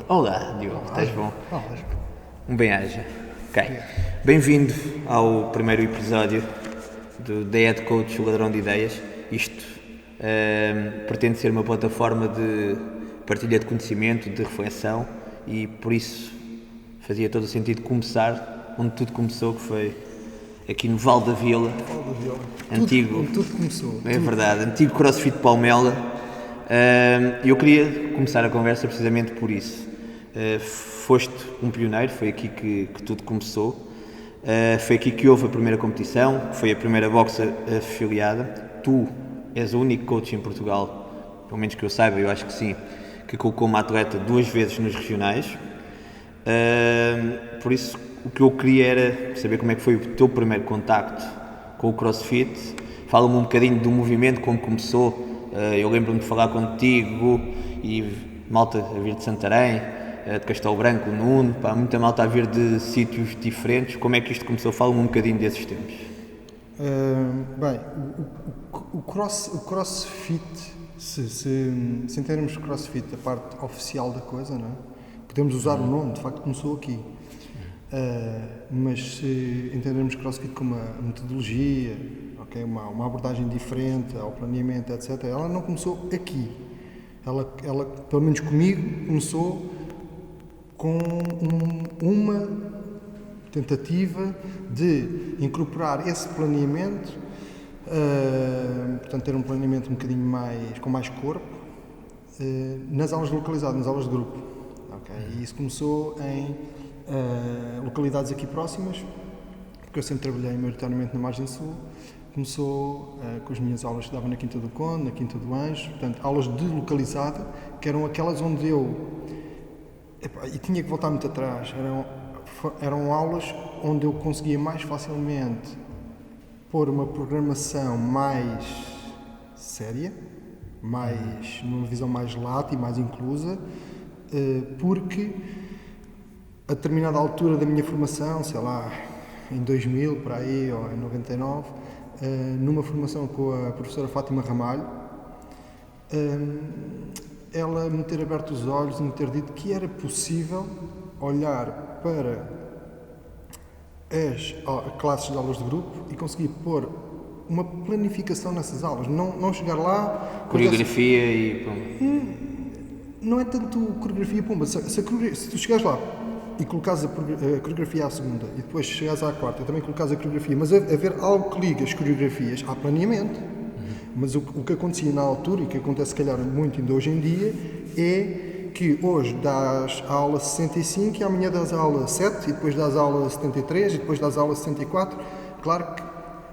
Olá, Diogo, estás bom? Olá. Um bem-aja. Ok. Bem-vindo ao primeiro episódio da Head Coach, o Ladrão de Ideias. Isto pretende ser uma plataforma de partilha de conhecimento, de reflexão e por isso fazia todo o sentido começar onde tudo começou, que foi aqui no Val da Vila. Antigo, Onde tudo começou. é verdade, antigo CrossFit Palmela. Eu queria começar a conversa precisamente por isso. Foste um pioneiro, foi aqui que tudo começou. Foi aqui que houve a primeira competição, que foi a primeira boxe afiliada. Tu és o único coach em Portugal, pelo menos que eu saiba, eu acho que sim, que colocou uma atleta 2 vezes nos regionais. Por isso, o que eu queria era saber como é que foi o teu primeiro contacto com o CrossFit. Fala-me um bocadinho do movimento, como começou. Eu lembro-me de falar contigo e malta a vir de Santarém, de Castelo Branco, Nuno, muita malta a vir de sítios diferentes. Como é que isto começou? Fala-me um bocadinho desses tempos. Bem, o CrossFit, se entendermos CrossFit, a parte oficial da coisa, não é? Podemos usar o nome, de facto começou aqui. Mas se entendermos CrossFit como uma metodologia, okay, uma abordagem diferente ao planeamento, etc., ela não começou aqui. Ela pelo menos comigo, começou com uma tentativa de incorporar esse planeamento, portanto ter um planeamento um bocadinho com mais corpo, nas aulas localizadas, nas aulas de grupo. Okay? E isso começou em localidades aqui próximas, porque eu sempre trabalhei maioritariamente na margem sul. Começou com as minhas aulas que dava na Quinta do Conde, na Quinta do Anjo, portanto aulas de localizada, que eram aquelas onde e tinha que voltar muito atrás, eram aulas onde eu conseguia mais facilmente pôr uma programação mais séria, numa visão mais lata e mais inclusa, porque a determinada altura da minha formação, sei lá, em 2000, por aí, ou em 99, numa formação com a professora Fátima Ramalho, ela me ter aberto os olhos e me ter dito que era possível olhar para as classes de aulas de grupo e conseguir pôr uma planificação nessas aulas, não chegar lá... Coreografia e... Não é tanto coreografia, pumba, se tu chegares lá e colocares a coreografia à segunda e depois chegares à quarta e também colocares a coreografia, mas haver algo que liga as coreografias há planeamento. Mas o que acontecia na altura e que acontece se calhar muito ainda hoje em dia é que hoje dás a aula 65 e amanhã dás a aula 7 e depois dás a aula 73 e depois dás a aula 64. Claro que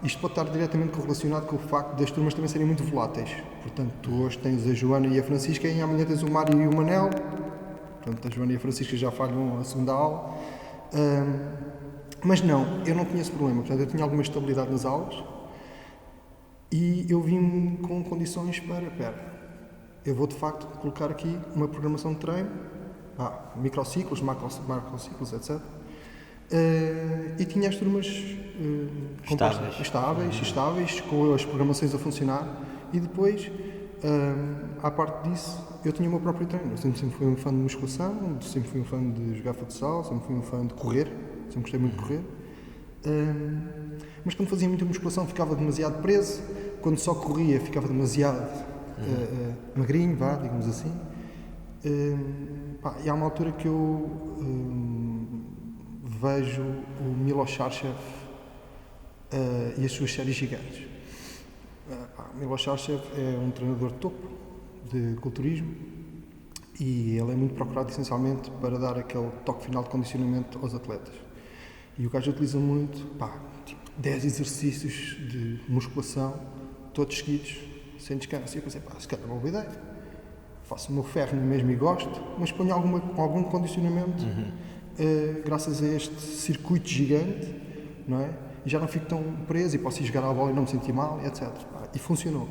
isto pode estar diretamente correlacionado com o facto das turmas também serem muito voláteis. Portanto, tu hoje tens a Joana e a Francisca e amanhã tens o Mário e o Manel. Portanto, a Joana e a Francisca já falham a segunda aula. Mas não, eu não tinha esse problema. Portanto, eu tinha alguma estabilidade nas aulas. E eu vim com condições eu vou de facto colocar aqui uma programação de treino, microciclos, macrociclos, etc. E tinha as turmas estáveis, com as programações a funcionar, e depois, à parte disso, eu tinha o meu próprio treino. Eu sempre fui um fã de musculação, sempre fui um fã de jogar futsal, sempre fui um fã de correr, sempre gostei muito de correr. Mas quando fazia muita musculação ficava demasiado preso, quando só corria ficava demasiado magrinho, digamos assim. E há uma altura que eu vejo o Milos Sarcev e as suas séries gigantes. Milos Sarcev é um treinador de topo de culturismo e ele é muito procurado essencialmente para dar aquele toque final de condicionamento aos atletas. E o gajo utiliza muito, 10 exercícios de musculação, todos seguidos, sem descanso. E eu pensei, se calhar é uma boa ideia. Faço o meu ferro mesmo e gosto, mas ponho algum condicionamento graças a este circuito gigante, não é? E já não fico tão preso e posso ir jogar à bola e não me sentir mal, etc. E funcionou.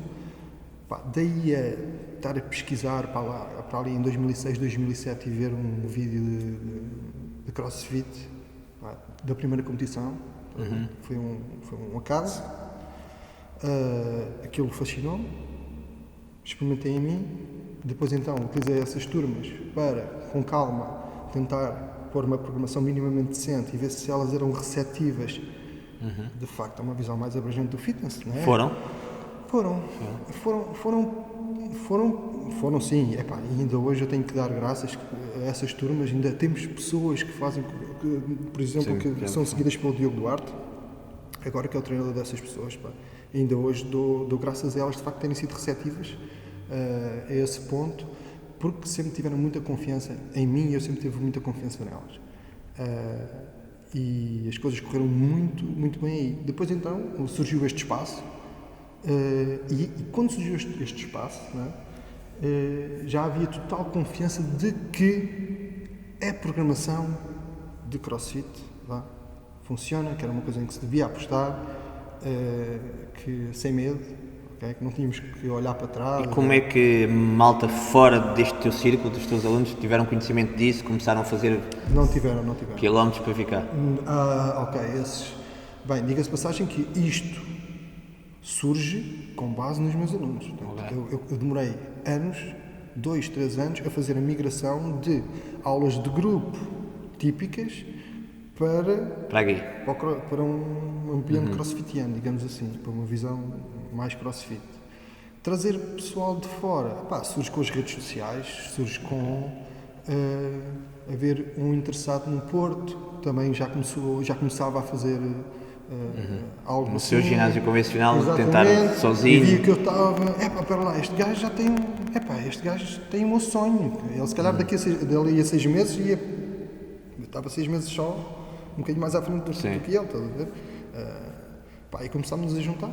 Daí a estar a pesquisar para ali em 2006, 2007 e ver um vídeo de CrossFit, da primeira competição. Foi um acaso. Aquilo fascinou-me, experimentei em mim, depois então utilizei essas turmas para, com calma, tentar pôr uma programação minimamente decente e ver se elas eram receptivas, de facto, a uma visão mais abrangente do fitness, não é? Foram sim. Epá, e ainda hoje eu tenho que dar graças a essas turmas. Ainda temos pessoas que fazem, por exemplo, que são seguidas pelo Diogo Duarte, agora que é o treinador dessas pessoas. Pá. Ainda hoje dou graças a elas de facto terem sido receptivas a esse ponto, porque sempre tiveram muita confiança em mim e eu sempre tive muita confiança nelas. E as coisas correram muito, muito bem aí. Depois então surgiu este espaço. E quando surgiu este espaço, não é? Já havia total confiança de que a programação de CrossFit funciona, que era uma coisa em que se devia apostar, que sem medo, okay? Que não tínhamos que olhar para trás. E como é que malta fora deste teu círculo, dos teus alunos, tiveram conhecimento disso, começaram a fazer Não tiveram. quilómetros para ficar? Ok, esses... Bem, diga-se de passagem que isto surge com base nos meus alunos. Portanto, eu demorei anos, 2, 3 anos, a fazer a migração de aulas de grupo típicas para um ambiente crossfitiano, digamos assim, para uma visão mais crossfit. Trazer pessoal de fora, surge com as redes sociais, surge com haver um interessado no Porto, também já começava a fazer algo No assim. seu ginásio convencional, Exatamente. tentar sozinho. E via que eu estava, espera lá, este gajo já tem, este gajo tem o meu sonho. Ele se calhar dali a 6 meses eu estava 6 meses só, um bocadinho mais à frente do que ele, estás a ver? E começámos a juntar,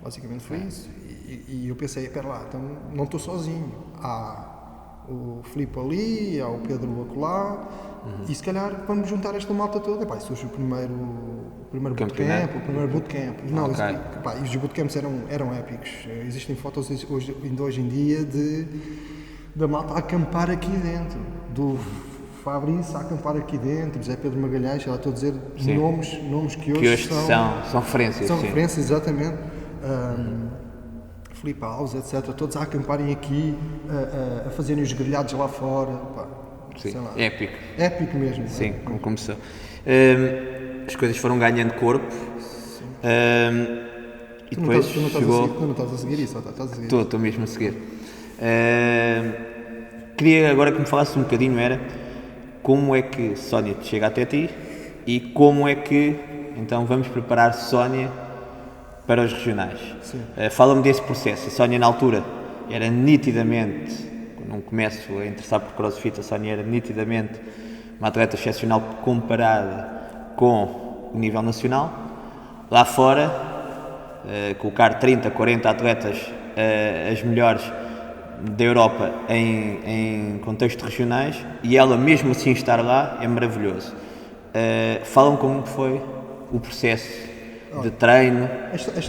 basicamente foi isso. E eu pensei, espera lá, então não estou sozinho. Há o Filipe ali, há o Pedro acolá, e se calhar vamos juntar esta malta toda. E surge o primeiro bootcamp. E os bootcamps eram épicos. Existem fotos hoje em dia da malta a acampar aqui dentro, do Fabrício a acampar aqui dentro, José Pedro Magalhães, já estou a dizer nomes que hoje são referências. São referências, exatamente. Filipe Alves, etc. Todos a acamparem aqui, a fazerem os grelhados lá fora. Sim, sei lá. Épico mesmo. Sim, como começou. As coisas foram ganhando corpo. E depois chegou... Tu não estás a seguir isso, estás a seguir? Estou mesmo a seguir. Queria agora que me falasse um bocadinho, como é que Sónia chega até ti e como é que, então, vamos preparar Sónia para os regionais. Fala-me desse processo. A Sónia, na altura, era nitidamente, quando não começo a interessar por CrossFit, a Sónia era nitidamente uma atleta excepcional comparada com o nível nacional. Lá fora, colocar 30, 40 atletas, as melhores da Europa em contextos regionais, e ela mesmo assim estar lá é maravilhoso. Falam como foi o processo de treino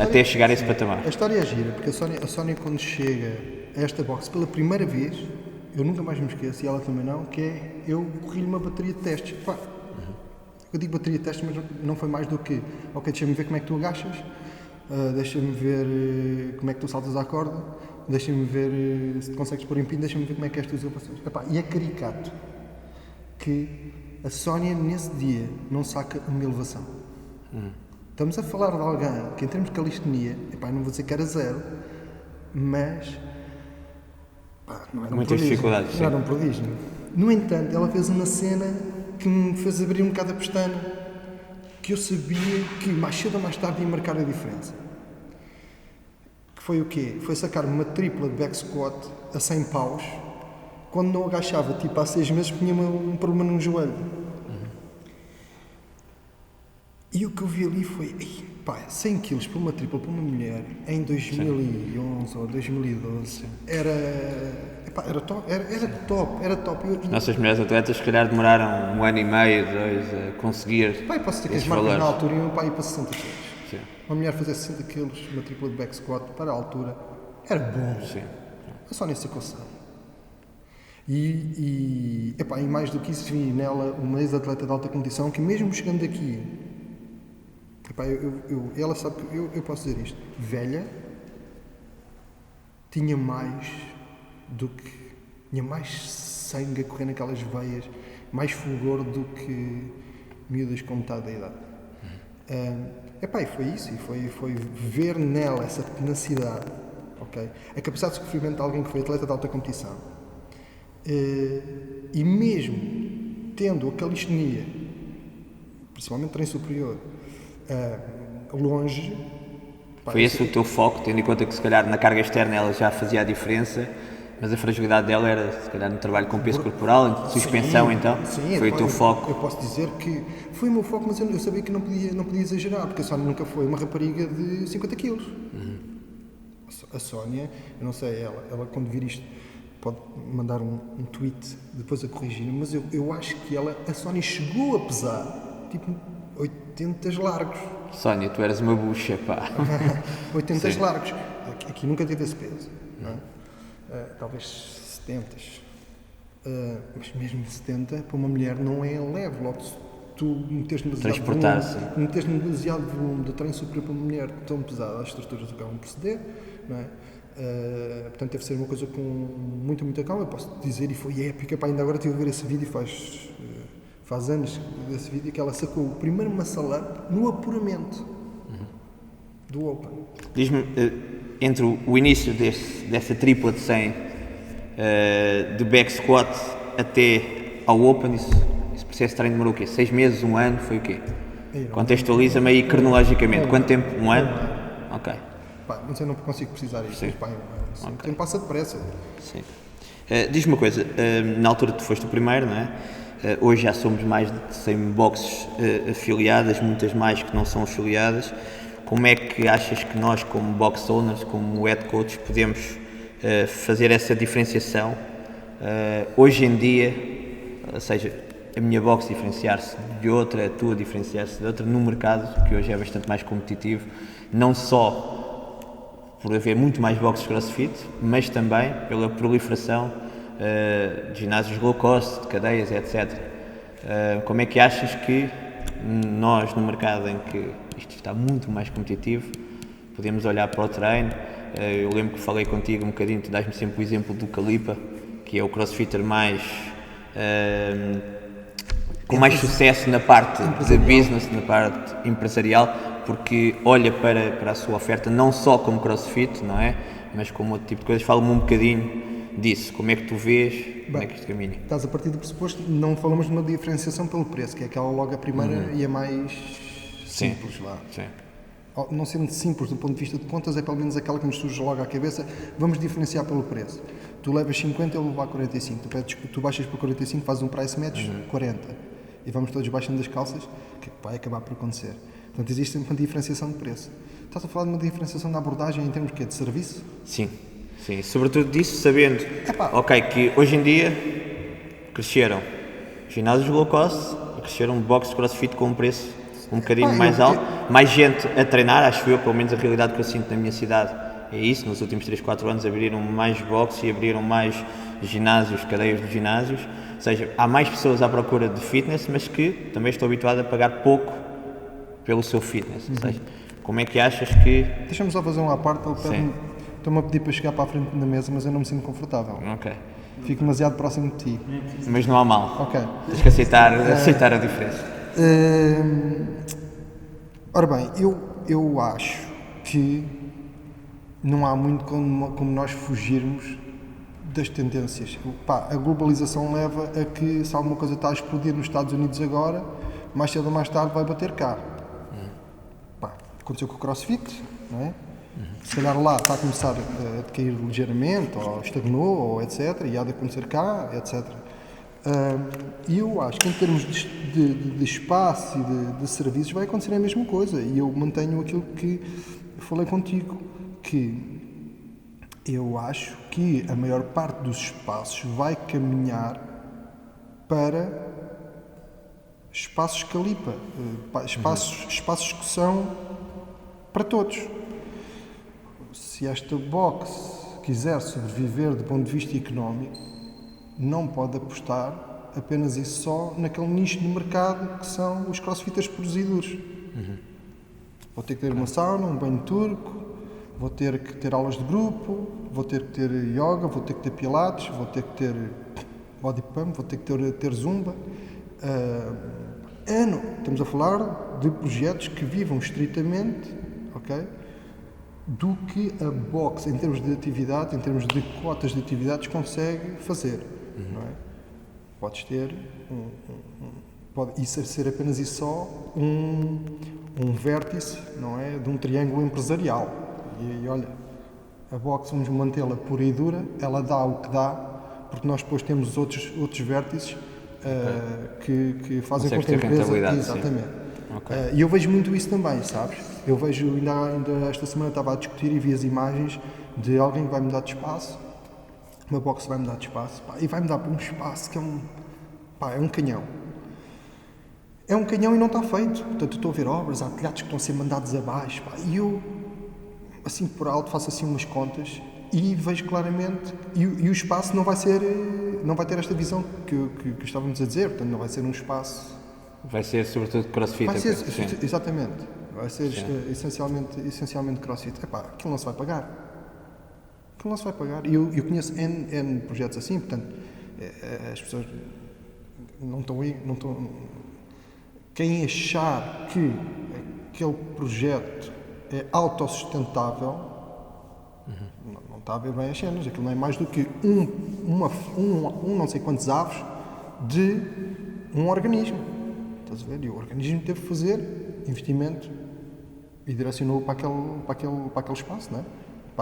até chegar a esse patamar. A história é gira, porque a Sónia quando chega a esta box pela primeira vez, eu nunca mais me esqueço, e ela também não, que é, eu corri-lhe uma bateria de testes. Eu digo bateria de testes, mas não foi mais do que, ok, deixa-me ver como é que tu agachas, deixa-me ver como é que tu saltas à corda, deixa-me ver se tu consegues pôr em pino, deixa-me ver como é que é as tuas elevações. E é caricato que a Sónia nesse dia não saca uma elevação. Estamos a falar de alguém que em termos de calistenia, não vou dizer que era 0, mas não era muitas dificuldades. Não era um prodígio. No entanto, ela fez uma cena que me fez abrir um bocado a pestana, que eu sabia que mais cedo ou mais tarde ia marcar a diferença. Que foi o quê? Foi sacar-me uma tripla de back squat a 100 paus, quando não agachava, há 6 meses, tinha um problema no joelho. E o que eu vi ali foi, 100 kg para uma tripla, para uma mulher, em 2011 ou 2012, era top. As nossas mulheres atletas, se calhar, demoraram 1 ano e meio, 2, a conseguir posso dizer que as marcas na altura iam para 60 kg. Uma mulher fazer 60 kg, uma tripla de back squat, para a altura, era bom. É só nessa equação. E mais do que isso, vi nela uma ex-atleta de alta competição que, mesmo chegando aqui, ela sabe que eu posso dizer isto, velha, tinha mais sangue a correr naquelas veias, mais fulgor do que miúdas com metade da idade. E foi isso, e foi ver nela essa tenacidade, okay? A capacidade de sofrimento de alguém que foi atleta de alta competição, e mesmo tendo a calistenia, principalmente treino superior, longe. Foi esse o teu foco, tendo em conta que se calhar na carga externa ela já fazia a diferença, mas a fragilidade dela era se calhar no trabalho com peso corporal, suspensão. Sim, então, sim, foi o teu foco. Eu posso dizer que foi o meu foco, mas eu sabia que não podia exagerar, porque a Sónia nunca foi uma rapariga de 50 quilos. A Sónia, eu não sei, ela quando vir isto pode mandar um tweet depois a corrigir, mas eu acho que a Sónia chegou a pesar tipo 80 largos. Sónia, tu eras uma bucha, pá. 80 largos. Aqui nunca teve esse peso, não é? Talvez 70. Mas mesmo 70, para uma mulher não é leve. Logo, se tu meteres demasiado volume de treino superior para uma mulher tão pesada, as estruturas acabam por ceder, não é? Portanto, deve ser uma coisa com muita calma. Eu posso dizer, e foi épica, pá, ainda agora estive a ver esse vídeo faz anos desse vídeo, que ela sacou o primeiro muscle up no apuramento do Open. Diz-me, entre o início dessa tripla de 100 de back squat até ao Open, esse processo de treino demorou o quê? 6 meses, 1 ano, foi o quê? Contextualiza-me aí cronologicamente. Quanto tempo? 1 ano? Ok. Mas eu não consigo precisar isto. O tempo passa depressa. Sim. Diz-me uma coisa, na altura tu foste o primeiro, não é? Hoje já somos mais de 100 boxes afiliadas, muitas mais que não são afiliadas. Como é que achas que nós, como box owners, como head coach, podemos fazer essa diferenciação hoje em dia, ou seja, a minha box diferenciar-se de outra, a tua diferenciar-se de outra, num mercado que hoje é bastante mais competitivo, não só por haver muito mais boxes CrossFit, mas também pela proliferação de ginásios low cost, de cadeias, etc. Como é que achas que nós, no mercado em que isto está muito mais competitivo, podemos olhar para o treino? Eu lembro que falei contigo um bocadinho, tu dás-me sempre o exemplo do Calipa, que é o crossfitter com mais sucesso na parte de business, na parte empresarial, porque olha para a sua oferta não só como crossfit, não é? Mas como outro tipo de coisas. Fala-me um bocadinho disso, como é que tu vês, como é que isto caminha? Estás a partir do pressuposto, não falamos de uma diferenciação pelo preço, que é aquela logo a primeira e a mais simples lá. Sim. Não sendo simples do ponto de vista de contas, é pelo menos aquela que nos surge logo à cabeça, vamos diferenciar pelo preço. Tu levas 50, eu levo a 45, tu baixas para 45, fazes um price match, 40, e vamos todos baixando das calças, que vai acabar por acontecer. Portanto, existe sempre uma diferenciação de preço. Estás a falar de uma diferenciação da abordagem em termos de serviço? Sim, sobretudo disso, sabendo, que hoje em dia cresceram ginásios low cost e cresceram boxes CrossFit com um preço um bocadinho mais alto, mais gente a treinar, acho eu, pelo menos a realidade que eu sinto na minha cidade é isso. Nos últimos 3-4 anos abriram mais boxes e abriram mais ginásios, cadeias de ginásios, ou seja, há mais pessoas à procura de fitness, mas que também estão habituadas a pagar pouco pelo seu fitness, ou seja, como é que achas que... Deixa-me só fazer uma parte, estou-me a pedir para chegar para a frente da mesa, mas eu não me sinto confortável. Ok. Fico demasiado próximo de ti. Mas não há mal. Ok. Tens que aceitar a diferença. Ora bem, eu acho que não há muito como nós fugirmos das tendências. A globalização leva a que, se alguma coisa está a explodir nos Estados Unidos agora, mais cedo ou mais tarde vai bater cá. Aconteceu com o CrossFit, não é? Se calhar lá está a começar a decair ligeiramente, ou estagnou, ou etc. E há de acontecer cá, etc. E eu acho que em termos de espaço e de serviços vai acontecer a mesma coisa. E eu mantenho aquilo que falei contigo, que eu acho que a maior parte dos espaços vai caminhar para espaços Calipa, espaços que são para todos. Se esta box quiser sobreviver do ponto de vista económico, não pode apostar apenas e só naquele nicho de mercado que são os crossfitters produzidos. Pode ter que ter uma sauna, um banho turco, vou ter que ter aulas de grupo, vou ter que ter yoga, vou ter que ter pilates, vou ter que ter body pump, vou ter que ter zumba. Estamos a falar de projetos que vivam estritamente, ok, do que a boxe, em termos de atividade, em termos de cotas de atividades, consegue fazer. Não é? Podes ter, pode isso ser apenas e só um vértice, não é, de um triângulo empresarial. E olha, a boxe, vamos mantê-la pura e dura, ela dá o que dá, porque nós depois temos outros vértices que fazem com que a empresa... Exatamente. Okay. E eu vejo muito isso também, sabes? Eu vejo, ainda esta semana estava a discutir e vi as imagens de alguém que vai mudar de espaço, uma boxe vai mudar de espaço, pá, e vai mudar para um espaço que é um canhão. É um canhão e não está feito. Portanto, estou a ver obras, há telhados que estão a ser mandados abaixo, pá, e eu, assim por alto, faço assim umas contas e vejo claramente, e o espaço não vai ter esta visão que estávamos a dizer, portanto, não vai ser um espaço... Vai ser sobretudo crossfit. Vai ser, exatamente. Vai ser essencialmente crossfit. Epá, aquilo não se vai pagar. E eu conheço N projetos assim, portanto, as pessoas não estão aí. Quem achar que aquele projeto é autossustentável, não está a ver bem as cenas. Aquilo não é mais do que um não sei quantos avos de um organismo. Estás a ver? E o organismo teve que fazer investimento e direcionou para aquele espaço, não é?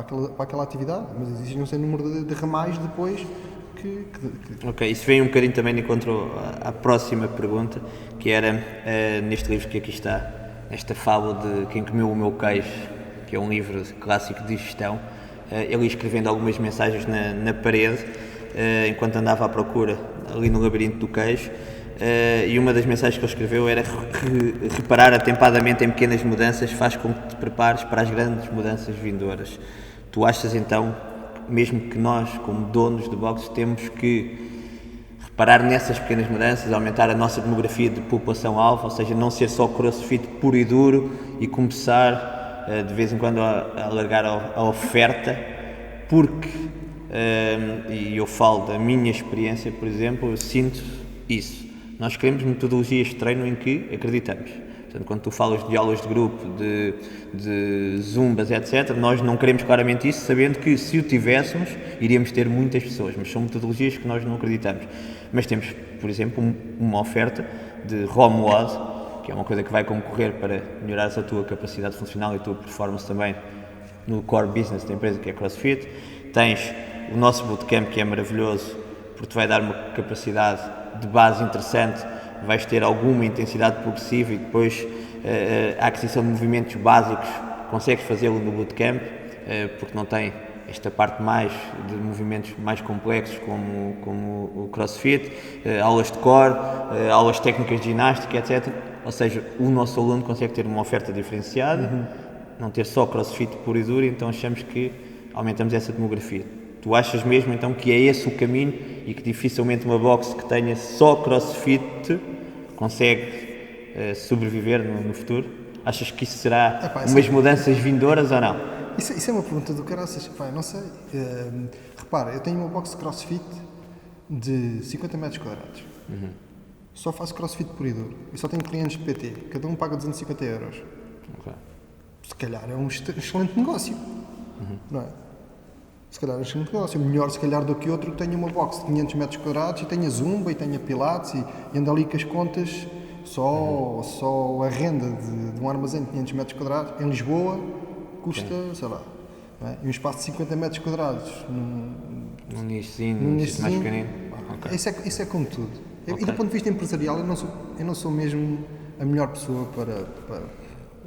para aquela atividade. Mas existe um sem número de ramais depois que... Ok, isso vem um bocadinho também de encontro à próxima pergunta, que era neste livro que aqui está, esta fábula de Quem Comeu o Meu Queijo, que é um livro clássico de gestão, ele escrevendo algumas mensagens na parede, enquanto andava à procura ali no labirinto do queijo. E uma das mensagens que ele escreveu era que reparar atempadamente em pequenas mudanças faz com que te prepares para as grandes mudanças vindouras. Tu achas então, mesmo que nós, como donos de boxes, temos que reparar nessas pequenas mudanças, aumentar a nossa demografia de população-alvo, ou seja, não ser só crossfit puro e duro e começar de vez em quando a alargar a oferta, porque, e eu falo da minha experiência, por exemplo, eu sinto isso. Nós queremos metodologias de treino em que acreditamos. Portanto, quando tu falas de aulas de grupo, de zumbas, etc., nós não queremos claramente isso, sabendo que se o tivéssemos, iríamos ter muitas pessoas, mas são metodologias que nós não acreditamos. Mas temos, por exemplo, uma oferta de ROM WOD, que é uma coisa que vai concorrer para melhorar a tua capacidade funcional e a tua performance também no core business da empresa, que é CrossFit. Tens o nosso bootcamp, que é maravilhoso, porque te vai dar uma capacidade de base interessante, vais ter alguma intensidade progressiva e depois a aquisição de movimentos básicos consegues fazê-lo no bootcamp, porque não tem esta parte mais de movimentos mais complexos como o CrossFit, aulas de core, aulas técnicas de ginástica, etc. Ou seja, o nosso aluno consegue ter uma oferta diferenciada, não ter só CrossFit puro e duro, então achamos que aumentamos essa demografia. Tu achas mesmo então que é esse o caminho e que dificilmente uma box que tenha só CrossFit consegue sobreviver no futuro? Achas que isso será umas mudanças vindouras ou não? Isso é uma pergunta do caraças. Não sei. Repara, eu tenho uma box de CrossFit de 50 metros quadrados. Só faço CrossFit puro e duro. Eu só tenho clientes de PT. Cada um paga 250 euros. Okay. Se calhar é um excelente negócio. Não é? Se calhar é um excelente negócio. Melhor se calhar do que outro que tenha uma box de 500 metros quadrados e tenha zumba e tenha pilates e anda ali com as contas. Só a renda de um armazém de 500 metros quadrados em Lisboa custa, sei lá, não é? E um espaço de 50 metros quadrados num nichozinho mais pequenino. Okay. Isso é como tudo. Okay. E do ponto de vista empresarial, eu não sou mesmo a melhor pessoa para...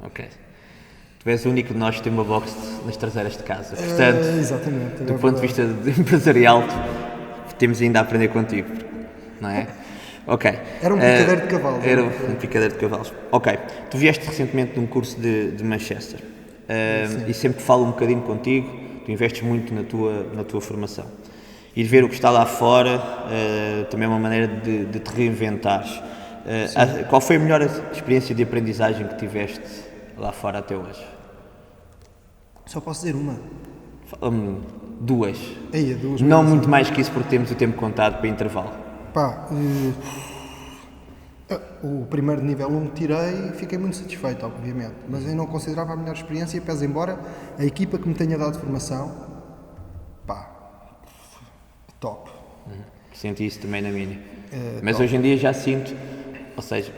Ok. Tu és o único de nós que tem uma box nas traseiras de casa. Portanto, exatamente, do ponto de vista empresarial, temos ainda a aprender contigo, não é? Ok. Era um picadeiro de cavalos. Era um picadeiro de cavalos. Ok. Tu vieste recentemente de um curso de Manchester. E sempre que falo um bocadinho contigo, tu investes muito na tua formação. Ir ver o que está lá fora também é uma maneira de te reinventares. Qual foi a melhor experiência de aprendizagem que tiveste lá fora até hoje? Só posso dizer uma. Fala-me duas. Aí, duas Não vezes. muito mais que isso, porque temos o tempo contado para intervalo. Pá, o primeiro nível 1 tirei e fiquei muito satisfeito, obviamente. Mas eu não considerava a melhor experiência, pese embora a equipa que me tenha dado formação, pá, top. Senti isso também na Mini. Mas top. hoje em dia já sinto, ou seja,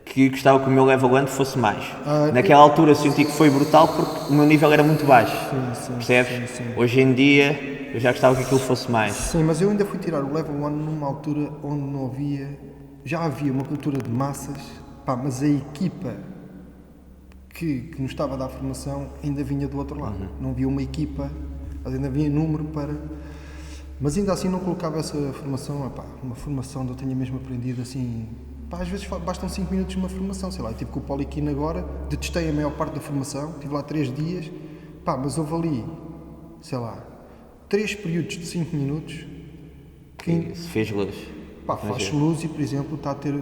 que gostava que o meu level 1 fosse mais. Naquela altura eu senti que foi brutal porque o meu nível era muito baixo. Sim, Percebes? sim. Hoje em dia eu já gostava que aquilo fosse mais. Sim, mas eu ainda fui tirar o level 1 numa altura onde não havia, já havia uma cultura de massas, pá, mas a equipa que nos estava a dar formação ainda vinha do outro lado. Não havia uma equipa, ainda havia número para... Mas ainda assim não colocava essa formação, epá, uma formação onde eu tenha mesmo aprendido assim... Pá, às vezes bastam 5 minutos de uma formação, sei lá, eu estive com o Poliquino agora, detestei a maior parte da formação, estive lá 3 dias, pá, mas houve ali, sei lá, 3 períodos de 5 minutos Que se fez luz. pá, faz luz e, por exemplo, está a ter,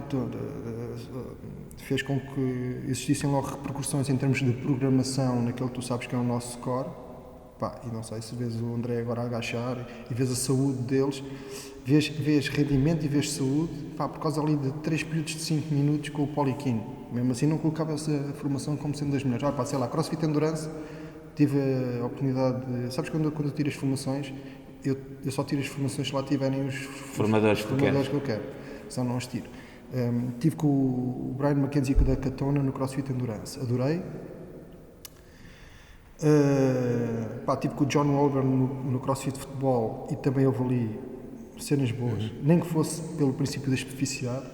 fez com que existissem logo repercussões em termos de programação naquele que tu sabes que é o nosso core. Pá, e não sei se vês o André agora a agachar e vês a saúde deles, vês rendimento e vês saúde, pá, por causa ali de 3 períodos de 5 minutos com o Poliquino. Mesmo assim não colocava essa formação como sendo das melhores. Pá, sei lá, CrossFit Endurance, tive a oportunidade de... Sabes quando eu tiro as formações, eu só tiro as formações se lá tiverem os Formadores que tu que eu quero, senão não as tiro. Tive com o Brian McKenzie da Katona no CrossFit Endurance, adorei. Tive com o John Wolver no CrossFit Futebol e também houve ali cenas boas, nem que fosse pelo princípio da especificidade.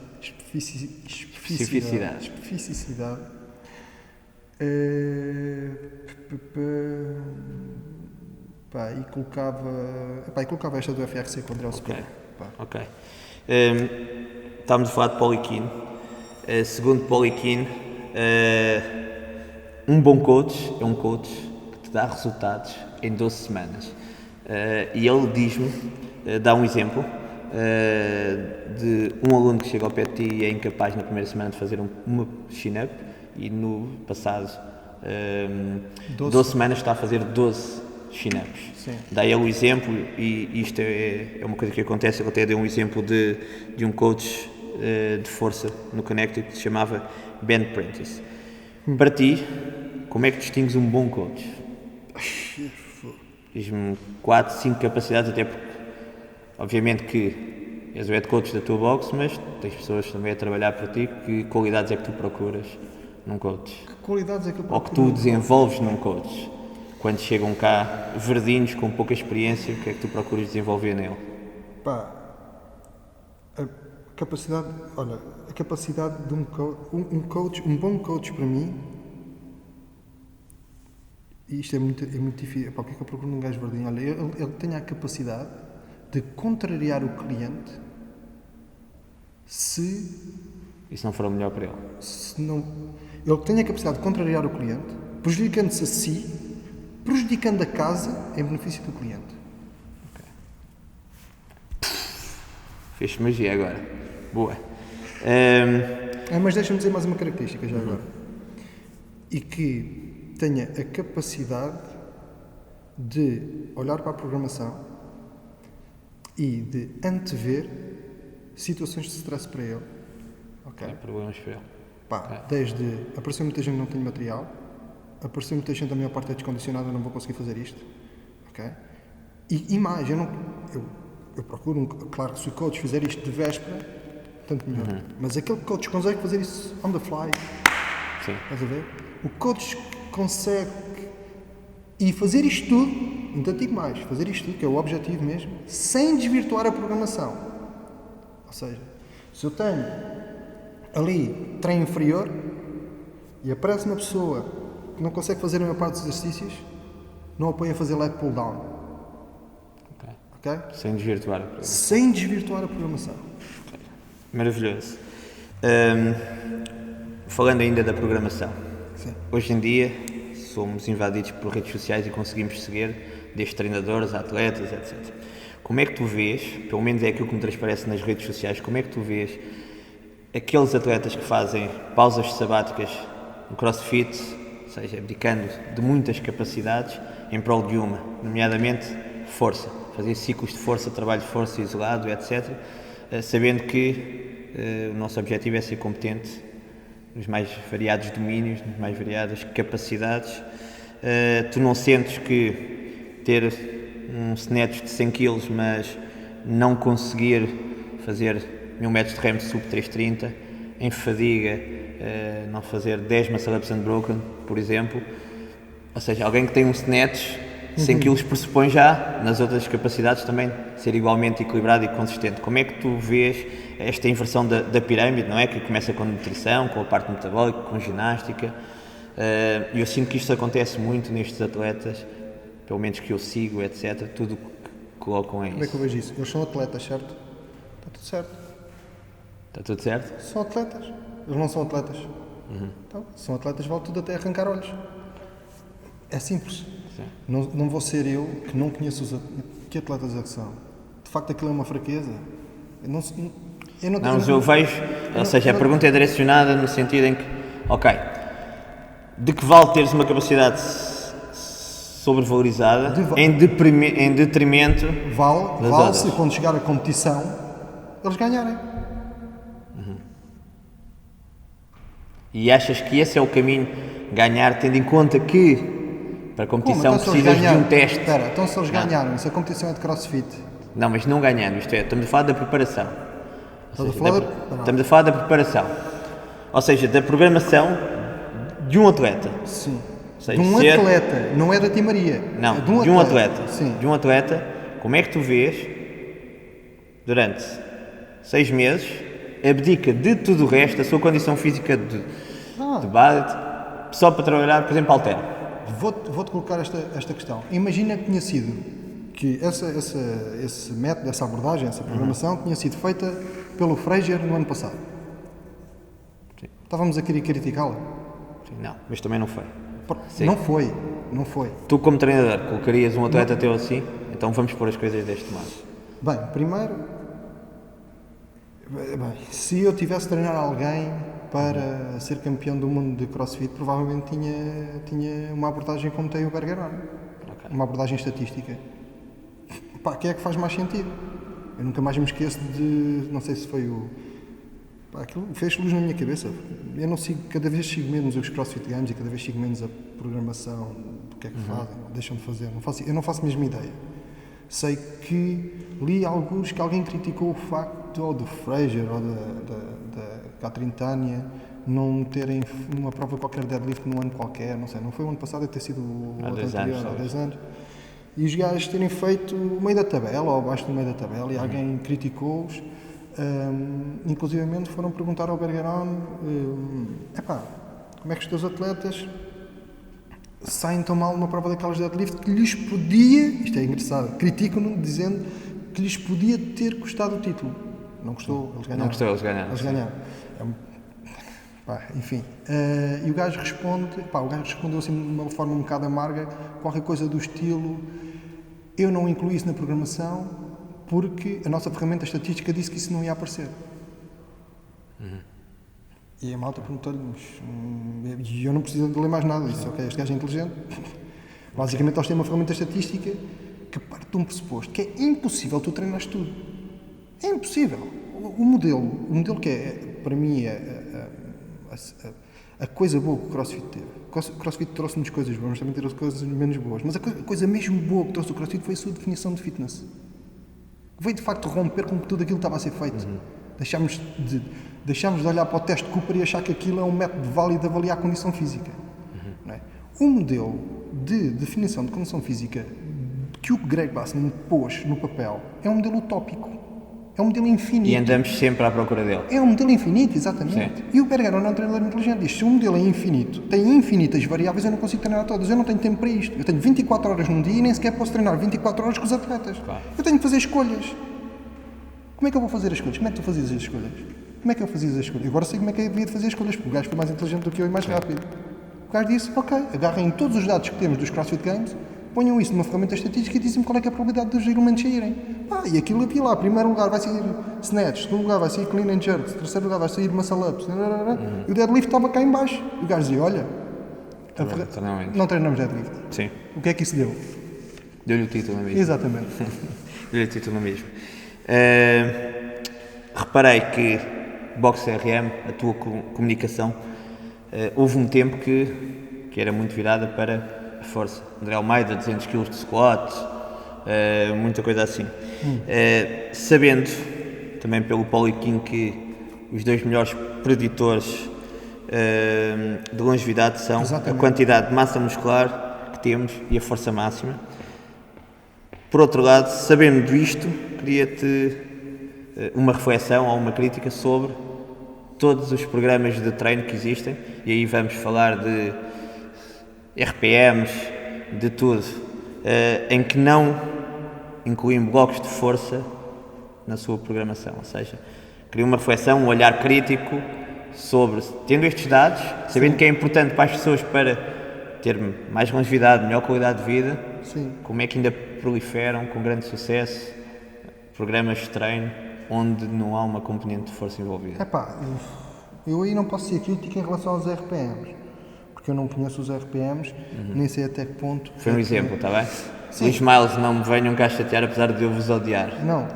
E colocava esta do FRC com o André Spiller. Ok. Estávamos a falar de Poliquino. Segundo Poliquino, um bom coach é um coach que te dá resultados em 12 semanas. E ele diz-me, dá um exemplo, de um aluno que chega ao pé de ti e é incapaz na primeira semana de fazer uma chin-up e no passado 12 semanas está a fazer 12 chin-ups. Dá ele o exemplo e isto é uma coisa que acontece. Eu até dei um exemplo de um coach de força no Connected que se chamava Ben Prentice. Para ti, como é que distingues um bom coach? Diz-me 4, 5 capacidades, até porque obviamente que és o head coach da tua box, mas tens pessoas também a trabalhar para ti. Que qualidades é que tu procuras num coach? Que qualidades é que eu procuro? Ou que tu desenvolves num coach? Quando chegam cá verdinhos com pouca experiência, o que é que tu procuras desenvolver nele? Pá, a capacidade de um coach, um bom coach para mim, e isto é muito difícil. Pá, o que é que eu procuro num gajo verdinho? Olha, ele tem a capacidade de contrariar o cliente se Isso não for o melhor para ele. ele tem a capacidade de contrariar o cliente, prejudicando-se a si, prejudicando a casa em benefício do cliente. Fez magia agora. Boa. Mas deixa-me dizer mais uma característica já agora. E que tenha a capacidade de olhar para a programação e de antever situações de stress para ele. Ok? Problemas para ele. Desde apareceu muita gente que não tem material, apareceu muita gente, a maior parte é descondicionada, não vou conseguir fazer isto. Ok? E mais, eu procuro, claro que se o coach fizer isto de véspera, tanto melhor. Mas aquele coach consegue fazer isso on the fly. Sim. Estás a ver? O coach consegue e fazer isto tudo, ainda digo mais, fazer isto tudo, que é o objetivo mesmo, sem desvirtuar a programação. Ou seja, se eu tenho ali treino inferior e aparece uma pessoa que não consegue fazer a maior parte dos exercícios, não apoio a fazer leg pull down. Okay? Sem desvirtuar a programação. Sem desvirtuar a programação. Okay. Maravilhoso. Falando ainda da programação. Sim. Hoje em dia somos invadidos por redes sociais e conseguimos seguir desde treinadores, atletas, etc. Como é que tu vês, pelo menos é aquilo que me transparece nas redes sociais, como é que tu vês aqueles atletas que fazem pausas sabáticas no CrossFit, seja, abdicando de muitas capacidades em prol de uma, nomeadamente força, fazer ciclos de força, trabalho de força isolado, etc., sabendo que o nosso objetivo é ser competente nos mais variados domínios, nas mais variadas capacidades. Tu não sentes que ter um snatch de 100 kg, mas não conseguir fazer 1000 metros de remo de sub 330, em fadiga, não fazer 10 muscle-ups unbroken, por exemplo. Ou seja, alguém que tem um snatch de 100 kg pressupõe já, nas outras capacidades também, ser igualmente equilibrado e consistente. Como é que tu vês esta inversão da pirâmide, não é? Que começa com nutrição, com a parte metabólica, com ginástica. Eu sinto que isto acontece muito nestes atletas, pelo menos que eu sigo, etc. Tudo que colocam é isso. Como é que eu vejo isso? Eles são atletas, certo? Está tudo certo. Está tudo certo? São atletas. Eles não são atletas. Então, são atletas, vale tudo até arrancar olhos. É simples. Não vou ser eu que não conheço que atletas é que são. De facto, aquilo é uma fraqueza. Mas eu vejo, ou seja, a pergunta é direcionada no sentido em que, ok, de que vale teres uma capacidade sobrevalorizada em detrimento vale se quando chegar a competição eles ganharem. E achas que esse é o caminho, ganhar, tendo em conta que para a competição então, precisas de um teste? Espera, então se eles ganharam, se a competição é de crossfit... Não, mas não ganhando, isto é, estamos a falar da preparação. Estamos a falar da preparação. Ou seja, da programação de um atleta. Sim. Seja, de um atleta, não é da Tia Maria. Não, é de um atleta. Sim. De um atleta, como é que tu vês, durante 6 meses, abdica de tudo o resto, a sua condição física de base, só para trabalhar, por exemplo, halter? Vou-te colocar esta questão. Imagina que tinha sido, que esse método, essa abordagem, essa programação, tinha sido feita pelo Fraser no ano passado. Sim. Estávamos a querer criticá-la? Não, mas também não foi. Sim. Não foi. Tu, como treinador, colocarias um atleta teu assim? Então vamos pôr as coisas deste modo. Bem, primeiro, se eu tivesse de treinar alguém para ser campeão do mundo de CrossFit, provavelmente tinha uma abordagem como tem o Bergeron. Okay. Uma abordagem estatística. Que é que faz mais sentido? Eu nunca mais me esqueço de... Não sei se foi o... aquilo fez luz na minha cabeça. Eu não sigo... Cada vez sigo menos os CrossFit Games e cada vez sigo menos a programação do que é que fazem, deixam de fazer. Eu não faço a mesma ideia. Sei que li alguns que alguém criticou o facto, ou do Fraser, ou da Catherine Tanya, não terem uma prova qualquer deadlift num ano qualquer, não sei, não foi o ano passado, deve ter sido o ano anterior, há 10 anos. E os gajos terem feito o meio da tabela, ou abaixo do meio da tabela, e alguém criticou-os. Inclusivamente foram perguntar ao Bergeron, como é que os teus atletas saem tão mal numa prova daquelas deadlift que lhes podia, isto é engraçado, criticam-no dizendo que lhes podia ter custado o título. Não custou, eles ganharam. Não custou, eles ganharam. Enfim. E o gajo respondeu assim de uma forma um bocado amarga, qualquer coisa do estilo: eu não incluí isso na programação porque a nossa ferramenta estatística disse que isso não ia aparecer. E a malta perguntou-lhe, e eu não preciso de ler mais nada, disse, ok, este gajo é inteligente. Basicamente eles têm uma ferramenta estatística que parte de um pressuposto, que é impossível tu treinares tudo. É impossível. O modelo que é, para mim, a coisa boa que o CrossFit teve. O CrossFit trouxe-nos coisas boas, mas também trouxe coisas menos boas. Mas a coisa mesmo boa que trouxe o CrossFit foi a sua definição de fitness. Veio de facto romper com que tudo aquilo estava a ser feito. Deixámos de olhar para o teste de Cooper e achar que aquilo é um método válido de avaliar a condição física. Não é? O modelo de definição de condição física que o Greg Glassman pôs no papel é um modelo utópico. É um modelo infinito. E andamos sempre à procura dele. É um modelo infinito, exatamente. Sim. E o Bergeron é um treinador inteligente. Diz: se o modelo é infinito, tem infinitas variáveis, eu não consigo treinar todas. Eu não tenho tempo para isto. Eu tenho 24 horas num dia e nem sequer posso treinar 24 horas com os atletas. Claro. Eu tenho que fazer escolhas. Como é que eu vou fazer as escolhas? Como é que tu fazias as escolhas? Como é que eu fazia as escolhas? Agora sei como é que eu havia de fazer as escolhas, porque o gajo foi mais inteligente do que eu e mais rápido. O gajo disse: ok, agarrem todos os dados que temos dos CrossFit Games, ponham isso numa ferramenta estatística e dizem-me qual é que é a probabilidade dos elementos saírem. E aquilo havia lá. Primeiro lugar vai sair snatch, segundo lugar vai sair clean and jerk, terceiro lugar vai sair muscle ups, e o deadlift estava cá em baixo. E o gajo dizia: olha, Totalmente. Não treinamos deadlift. Sim. O que é que isso deu? Deu-lhe o título na mesma. Exatamente. Deu-lhe o título na mesma. Reparei que Boxe RM, a tua comunicação, houve um tempo que era muito virada para a força. André Almeida, 200 kg de squat, muita coisa assim. Sabendo, também pelo Poliquim, que os 2 melhores preditores de longevidade são Exatamente. a quantidade de massa muscular que temos e a força máxima. Por outro lado, sabendo isto, queria-te uma reflexão ou uma crítica sobre todos os programas de treino que existem, e aí vamos falar de RPMs, de tudo, em que não incluem blocos de força na sua programação, ou seja, queria uma reflexão, um olhar crítico sobre, tendo estes dados, sabendo que é importante para as pessoas para ter mais longevidade, melhor qualidade de vida, Sim. como é que ainda proliferam com grande sucesso programas de treino onde não há uma componente de força envolvida? Epá, eu aí não posso ser crítico em relação aos RPMs, porque eu não conheço os RPMs, nem sei até que ponto... Foi um exemplo, está bem? Sim. Luís Miles, não me venham cá chatear, apesar de eu vos odiar. Não,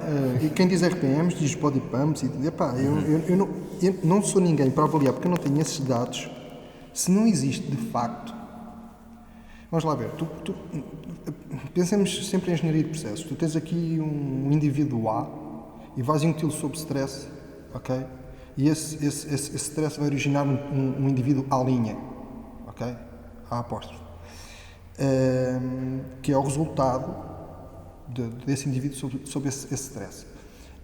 e quem diz RPMs diz body pumps e epá, eu não sou ninguém para avaliar, porque eu não tenho esses dados, se não existe de facto. Vamos lá ver, pensemos sempre em engenharia de processos. Tu tens aqui um indivíduo A e vais incluí-lo sob stress, ok? E esse stress vai originar um indivíduo A', ok? A apóstrofe. Que é o resultado desse indivíduo sob esse stress.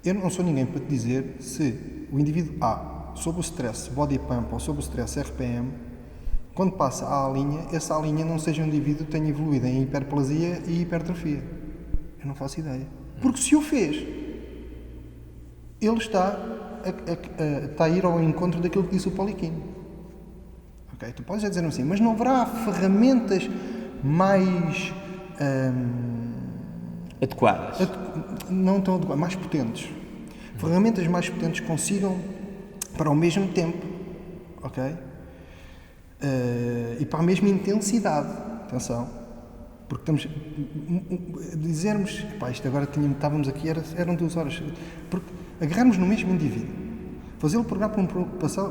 Eu não sou ninguém para te dizer se o indivíduo A, sob o stress body pump ou sob o stress RPM, quando passa à linha, essa linha não seja um indivíduo que tenha evoluído em hiperplasia e hipertrofia. Eu não faço ideia. Porque se o fez, ele está a ir ao encontro daquilo que disse o Poliquim. Okay? Tu podes dizer assim, mas não haverá ferramentas mais... Adequadas. Não tão adequadas, mais potentes. Ferramentas mais potentes que consigam para o mesmo tempo. Ok? E para a mesma intensidade, atenção, porque estamos dizermos, pá, isto agora estávamos aqui, eram 2 horas, porque agarrarmos no mesmo indivíduo, fazê-lo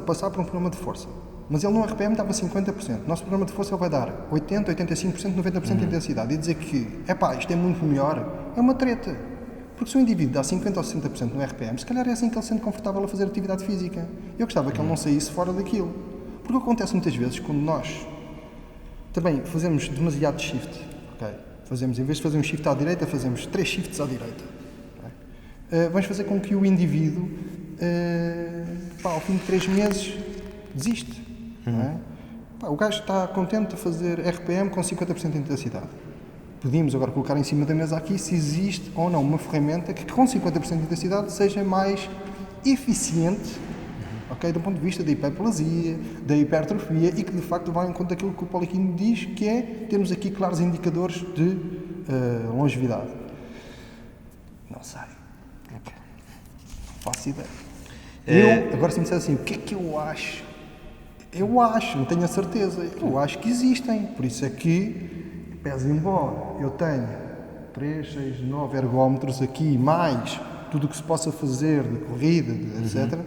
passar por um programa de força, mas ele no RPM dava 50%, o nosso programa de força ele vai dar 80%, 85%, 90% de intensidade, e dizer que, isto é muito melhor, é uma treta, porque se o indivíduo dá 50% ou 60% no RPM, se calhar é assim que ele se sente confortável a fazer atividade física. Eu gostava que ele não saísse fora daquilo. Porque acontece muitas vezes quando nós também fazemos demasiado shift, ok? Em vez de fazer um shift à direita, fazemos 3 shifts à direita. Okay? Vamos fazer com que o indivíduo, ao fim de 3 meses, desiste. Não é? O gajo está contente a fazer RPM com 50% de intensidade. Podíamos agora colocar em cima da mesa aqui se existe ou não uma ferramenta que com 50% de intensidade seja mais eficiente, okay, do ponto de vista da hiperplasia, da hipertrofia e que de facto vai em conta daquilo que o Poliquim diz, que é termos aqui claros indicadores de longevidade. Não sei. Okay. Não faço ideia. Agora se me disser assim, o que é que eu acho? Eu acho, não tenho a certeza. Eu acho que existem. Por isso é que, pese embora eu tenha 3, 6, 9 ergómetros aqui, mais tudo o que se possa fazer de corrida, etc.,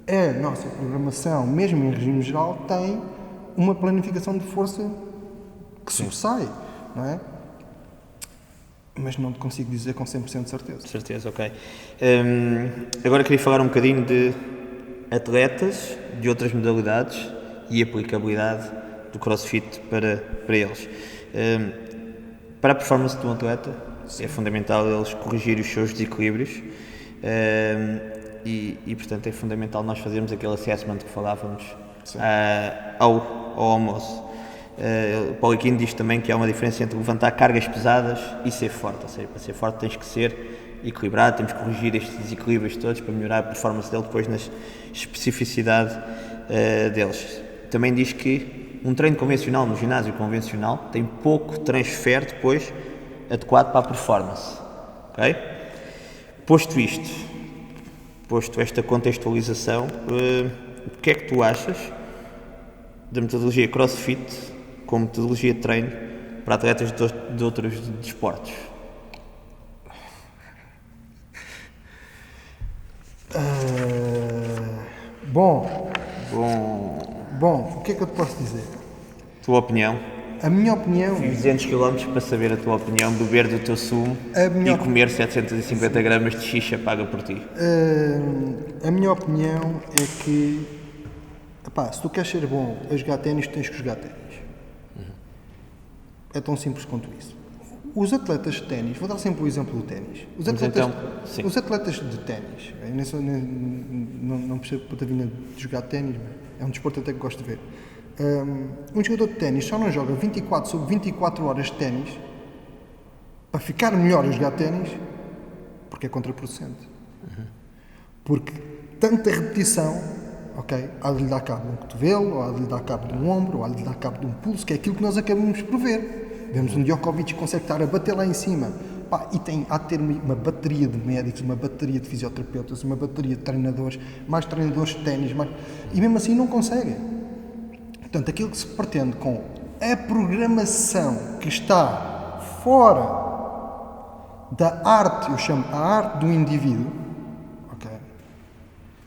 a nossa programação, mesmo em regime geral, tem uma planificação de força que sobressai, não é? Mas não te consigo dizer com 100% de certeza. Certeza, ok. Agora queria falar um bocadinho de atletas de outras modalidades e aplicabilidade do CrossFit para eles. Para a performance de um atleta, é fundamental eles corrigir os seus desequilíbrios. E, portanto, é fundamental nós fazermos aquele assessment que falávamos ao almoço. O Poliquim diz também que há uma diferença entre levantar cargas pesadas e ser forte. Ou seja, para ser forte tens que ser equilibrado, temos que corrigir estes desequilíbrios todos para melhorar a performance dele depois na especificidade deles. Também diz que um treino convencional no ginásio convencional tem pouco transfer depois adequado para a performance. Okay? Posto esta contextualização, o que é que tu achas da metodologia CrossFit como metodologia de treino para atletas de outros desportos? Bom, o que é que eu te posso dizer? Tua opinião? A minha opinião... 200 km para saber a tua opinião, beber do teu sumo e comer 750 gramas de xixa paga por ti. A minha opinião é que, se tu queres ser bom a jogar ténis, tens que jogar ténis. É tão simples quanto isso. Os atletas de ténis, vou dar sempre o exemplo do ténis. Os atletas de ténis, eu não percebo a vinda de jogar ténis, é um desporto até que gosto de ver. Um jogador de ténis só não joga 24 sobre 24 horas de ténis para ficar melhor a jogar ténis porque é contraproducente. Porque tanta repetição, há de lhe dar cabo de um cotovelo, ou há de lhe dar cabo de um ombro, ou há de lhe dar cabo de um pulso, que é aquilo que nós acabamos por ver. Vemos um Djokovic que consegue estar a bater lá em cima, e há de ter uma bateria de médicos, uma bateria de fisioterapeutas, uma bateria de treinadores, mais treinadores de ténis, e mesmo assim não conseguem. Portanto, aquilo que se pretende com a programação que está fora da arte, eu chamo a arte do indivíduo,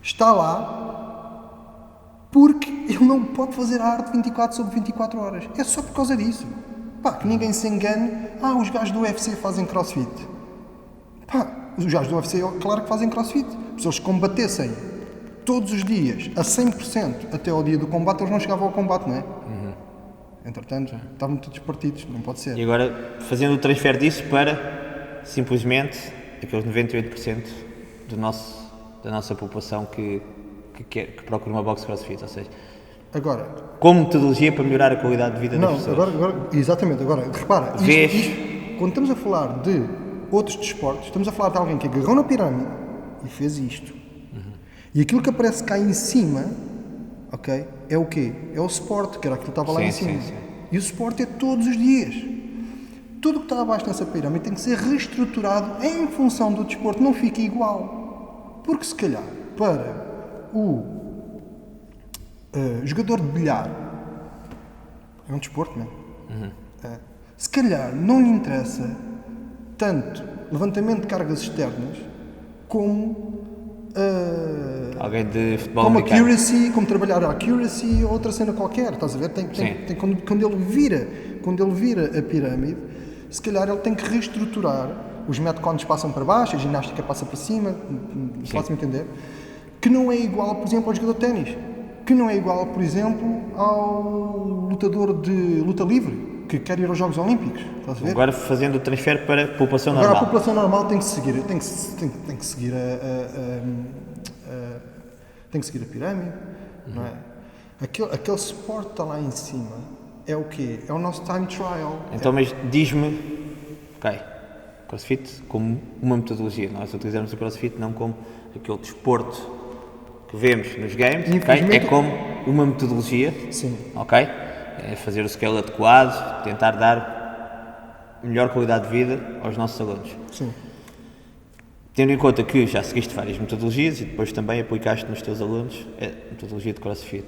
está lá porque ele não pode fazer a arte 24 sobre 24 horas. É só por causa disso. Que ninguém se engane. Os gajos do UFC fazem crossfit. Os gajos do UFC, claro que fazem crossfit. Se eles combatessem todos os dias, a 100%, até ao dia do combate, eles não chegavam ao combate, não é? Entretanto, estavam todos partidos, não pode ser. E agora, fazendo o transfer disso para, simplesmente, aqueles 98% da nossa população que procura uma box crossfit, ou seja... Agora... Como metodologia para melhorar a qualidade de vida das pessoas. Exatamente, repara, quando estamos a falar de outros desportos, estamos a falar de alguém que agarrou na pirâmide e fez isto. E aquilo que aparece cá em cima, é o quê? É o suporte, que era aquilo que estava lá em cima. Sim. E o suporte é todos os dias. Tudo o que está abaixo nessa pirâmide tem que ser reestruturado em função do desporto, não fica igual. Porque se calhar, para o jogador de bilhar, é um desporto, não é? Se calhar não lhe interessa tanto levantamento de cargas externas como alguém de futebol como americano. como trabalhar a accuracy ou outra cena qualquer, estás a ver? Quando ele vira a pirâmide, se calhar ele tem que reestruturar. Os metcons passam para baixo, a ginástica passa para cima, faz-me entender, que não é igual, por exemplo, ao jogador de ténis, que não é igual, por exemplo, ao lutador de luta livre que quer ir aos Jogos Olímpicos. Estás a ver? Agora fazendo o transfer para a população normal. Agora a população normal tem que seguir a pirâmide, não é? Aquele suporte que está lá em cima é o quê? É o nosso time trial. Então, mas diz-me, CrossFit como uma metodologia. Nós utilizamos o CrossFit não como aquele desporto que vemos nos games, é como uma metodologia. Sim. É fazer o scale adequado, tentar dar melhor qualidade de vida aos nossos alunos. Sim. Tendo em conta que já seguiste várias metodologias e depois também aplicaste nos teus alunos a metodologia de CrossFit,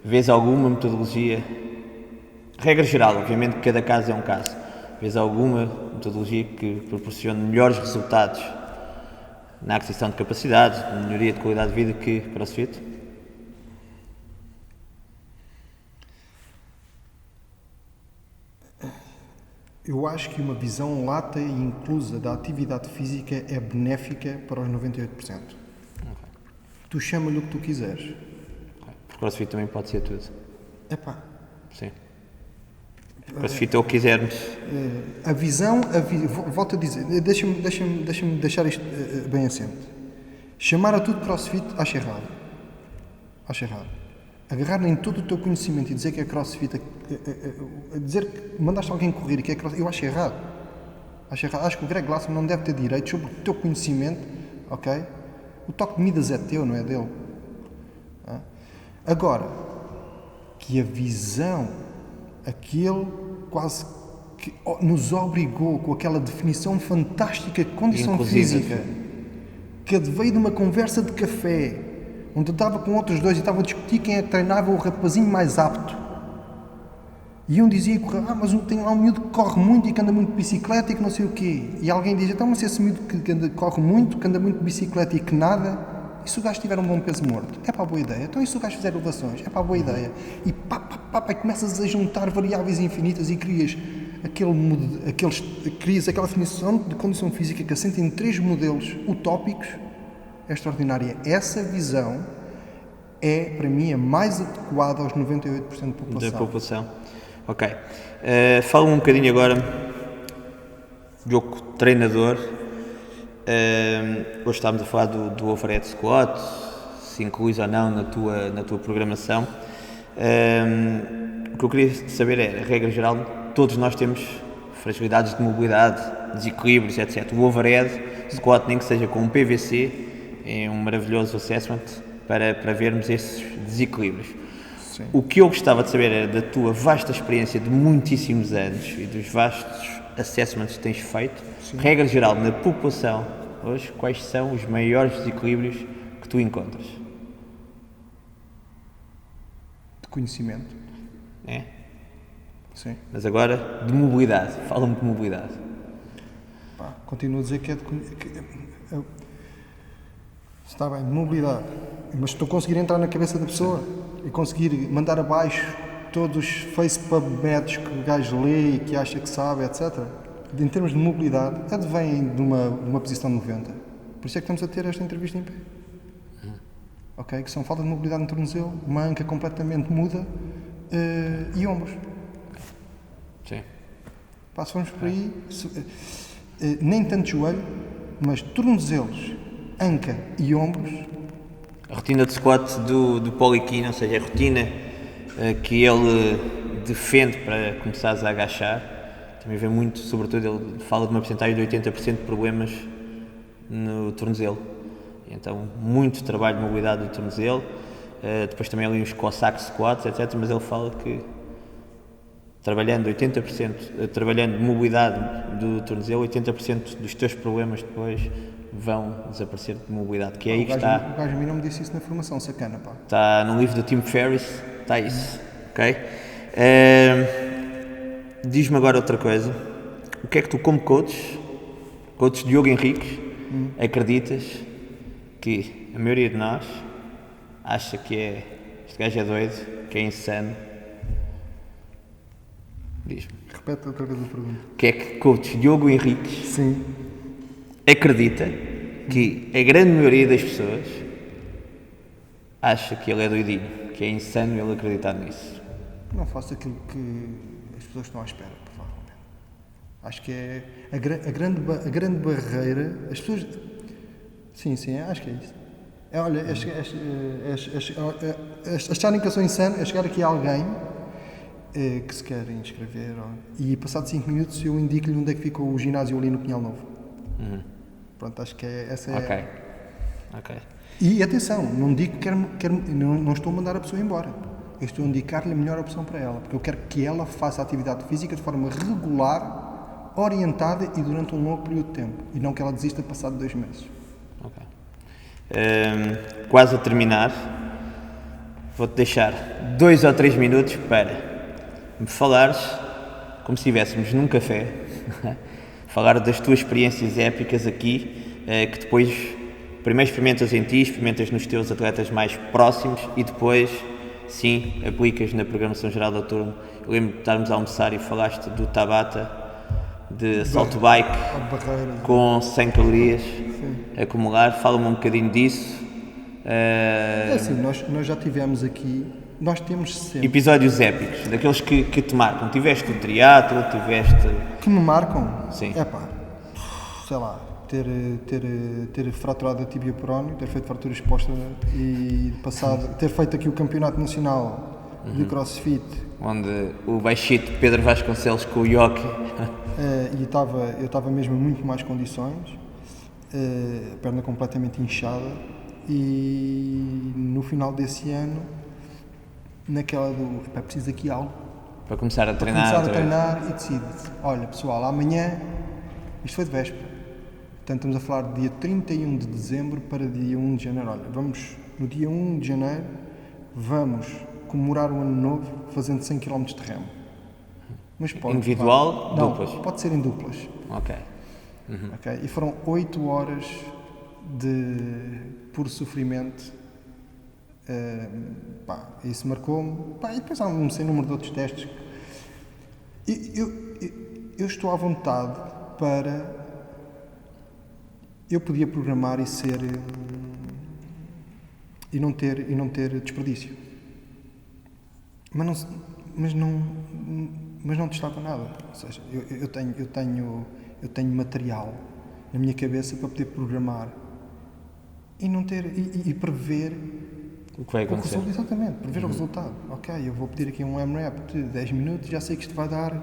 vês alguma metodologia, regra geral, obviamente que cada caso é um caso, vês alguma metodologia que proporcione melhores resultados na aquisição de capacidades, na melhoria de qualidade de vida que CrossFit? Eu acho que uma visão lata e inclusa da atividade física é benéfica para os 98%. Tu chama-lhe o que tu quiseres. Porque CrossFit também pode ser tudo. Sim. CrossFit é o que quisermos. A visão, volto a dizer, deixa-me deixar isto bem assente. Chamar a tudo CrossFit, acho errado. Agarrar em todo o teu conhecimento e dizer que é CrossFit, dizer que mandaste alguém correr e que é CrossFit, eu acho errado. Acho que o Greg Glassman não deve ter direito sobre o teu conhecimento, O toque de Midas é teu, não é dele. Agora, que a visão, aquele quase que nos obrigou com aquela definição fantástica de condição inclusive, física, que veio de uma conversa de café, onde eu estava com outros dois e estava a discutir quem é que treinava o rapazinho mais apto. E um dizia, mas tem lá um miúdo que corre muito e que anda muito de bicicleta e que não sei o quê. E alguém diz, então, mas esse miúdo que corre muito, que anda muito de bicicleta e que nada, e se o gajo tiver um bom peso morto? É para a boa ideia. Então, e se o gajo fizer elevações? É para a boa ideia. E e começas a juntar variáveis infinitas e crias aquela definição de condição física que assenta em 3 modelos utópicos. É extraordinária. Essa visão é, para mim, a mais adequada aos 98% da população. Ok. Fala-me um bocadinho agora do treinador. Hoje estávamos a falar do overhead squat, se incluís ou não na tua programação. O que eu queria saber é, a regra geral, todos nós temos fragilidades de mobilidade, desequilíbrios, etc. O overhead squat, nem que seja com um PVC, é um maravilhoso assessment para vermos esses desequilíbrios. Sim. O que eu gostava de saber era da tua vasta experiência de muitíssimos anos e dos vastos assessments que tens feito. Sim. Regra geral, na população hoje, quais são os maiores desequilíbrios que tu encontras? De conhecimento. É? Sim. Mas agora, de mobilidade. Fala-me de mobilidade. Continuo a dizer que é de está bem, de mobilidade. Mas se tu conseguir entrar na cabeça da pessoa e conseguir mandar abaixo todos os FacePubMeds que o gajo lê e que acha que sabe, etc., em termos de mobilidade, advém de uma posição 90. Por isso é que estamos a ter esta entrevista em pé. Ok? Que são falta de mobilidade no tornozelo, uma anca completamente muda e ombros. Sim. Se formos por aí, nem tanto joelho, mas tornozelos, anca e ombros. A rotina de squat do Poliquino, ou seja, a rotina que ele defende para começares a agachar, também vê muito, sobretudo ele fala de uma porcentagem de 80% de problemas no tornozelo. Então, muito trabalho de mobilidade do tornozelo, depois também ali os Cossack squats, etc. Mas ele fala que trabalhando 80%, trabalhando de mobilidade do tornozelo, 80% dos teus problemas depois vão desaparecer de mobilidade, que é aí que está. O gajo a mim não me disse isso na formação, sacana, pá. Está no livro do Tim Ferriss, está isso, ok? Diz-me agora outra coisa. O que é que tu, como coach Diogo Henriques, acreditas que a maioria de nós acha que este gajo é doido, que é insano? Diz-me. Repete outra vez a pergunta. O que é que coach Diogo Henriques Sim. acredita que a grande maioria das pessoas acha que ele é doidinho, que é insano ele acreditar nisso? Não faço aquilo que as pessoas estão à espera, provavelmente. Acho que é a grande barreira. As pessoas. Sim, acho que é isso. Olha, acharem que eu sou insano é chegar aqui a alguém que se quer inscrever e passado 5 minutos eu indico-lhe onde é que fica o ginásio ali no Pinhal Novo. Pronto, acho que essa é... Ok. E atenção, não digo que não estou a mandar a pessoa embora. Eu estou a indicar-lhe a melhor opção para ela, porque eu quero que ela faça atividade física de forma regular, orientada e durante um longo período de tempo, e não que ela desista passado 2 meses. Ok. Quase a terminar, vou-te deixar 2 ou 3 minutos para me falares, como se estivéssemos num café, falar das tuas experiências épicas aqui, que depois primeiro experimentas em ti, experimentas nos teus atletas mais próximos e depois, sim, aplicas na programação geral da turma. Eu lembro de estarmos a almoçar e falaste do Tabata, de salto bike, com 100 calorias a acumular. Fala-me um bocadinho disso. É assim, nós já tivemos aqui, nós temos sempre... Episódios épicos, daqueles que te marcam. Tiveste o triatlo, Que me marcam? Sim. Sei lá, ter fraturado a tibia peróneo, ter feito fratura exposta e ter feito aqui o campeonato nacional de crossfit. Onde o baixito Pedro Vasconcelos com o Yoki. E eu estava mesmo em muito mais condições, a perna completamente inchada, e no final desse ano, naquela preciso aqui algo para começar a treinar. E decido, olha pessoal, amanhã, isto foi de véspera, portanto estamos a falar de dia 31 de dezembro para dia 1 de janeiro, olha, vamos no dia 1 de janeiro, vamos comemorar o ano novo fazendo 100 km de remo. Mas pode, Individual, não, duplas? Pode ser em duplas. Ok. Ok? E foram 8 horas de puro sofrimento. Isso marcou-me. E depois há um sem número de outros testes. Eu estou à vontade para... Eu podia programar e ser... E não ter desperdício. Mas não testava nada. Ou seja, eu tenho material na minha cabeça para poder programar e não ter e prever O que vai acontecer. Exatamente, prever o resultado. Ok, eu vou pedir aqui um MRAP de 10 minutos, já sei que isto vai dar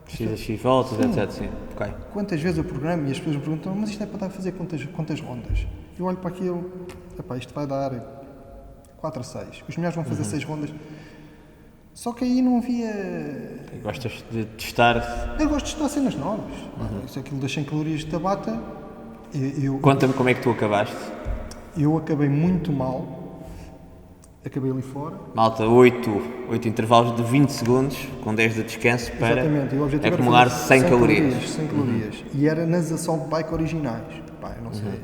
X voltas, etc. Sim. Ok. Quantas vezes eu programo e as pessoas me perguntam, mas isto é para fazer quantas rondas? Eu olho para aquilo, isto vai dar 4 a 6. Os melhores vão fazer 6 rondas. Só que aí não havia... Gostas de testar? Eu gosto de testar cenas novas. Isso é aquilo das 100 calorias de Tabata. Conta-me como é que tu acabaste. Eu acabei muito mal. Acabei ali fora. Malta, 8 intervalos de 20 segundos, com 10 de descanso, para acumular 100 calorias. 100 calorias. E era nas assault bike originais. Eu não sei.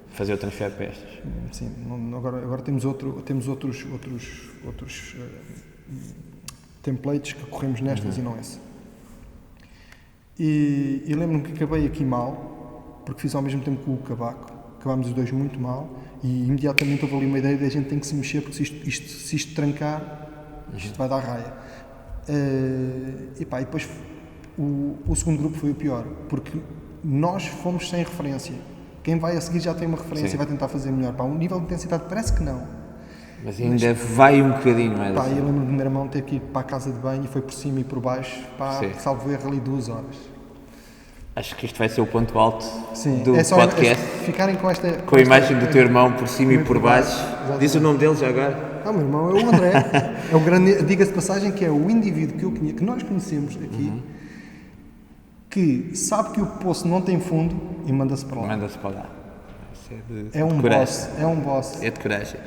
Fazer o transfer para estas. Sim, agora temos outros templates que corremos nestas e não essa. E lembro-me que acabei aqui mal, porque fiz ao mesmo tempo com o Cavaco. Acabámos os dois muito mal e imediatamente houve ali uma ideia de a gente tem que se mexer, porque se isto trancar, isto vai dar raia. E depois o segundo grupo foi o pior, porque nós fomos sem referência. Quem vai a seguir já tem uma referência. Sim. E vai tentar fazer melhor. O nível de intensidade parece que não. Mas ainda vai um bocadinho mais. Eu lembro do meu irmão ter que ir para a casa de banho e foi por cima e por baixo, salvo erro ali 2 horas. Acho que isto vai ser o ponto alto Sim, do podcast. Ficarem com esta... Com a imagem do teu irmão por cima e por baixo. Diz o nome dele já agora. O meu irmão é o André. É o grande... Diga-se de passagem que é o indivíduo que nós conhecemos aqui, que sabe que o poço não tem fundo e manda-se para lá. Manda-se para lá. É um boss. É um boss. É de coragem.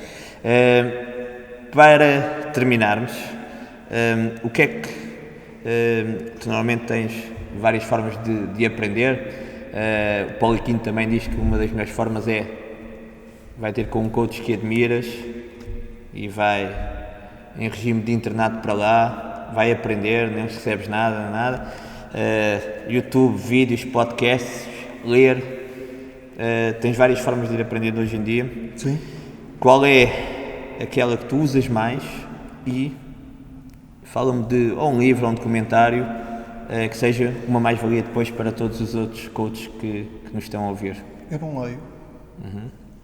Para terminarmos, o que é que tu normalmente tens várias formas de aprender? O Paulo Quinto também diz que uma das melhores formas vai ter com um coach que admiras e vai em regime de internato para lá, vai aprender, nem recebes nada. YouTube, vídeos, podcasts, ler. Tens várias formas de ir aprendendo hoje em dia. Sim. Qual é aquela que tu usas mais? E fala-me de ou um livro ou um documentário que seja uma mais-valia depois para todos os outros coaches que nos estão a ouvir. Eu não leio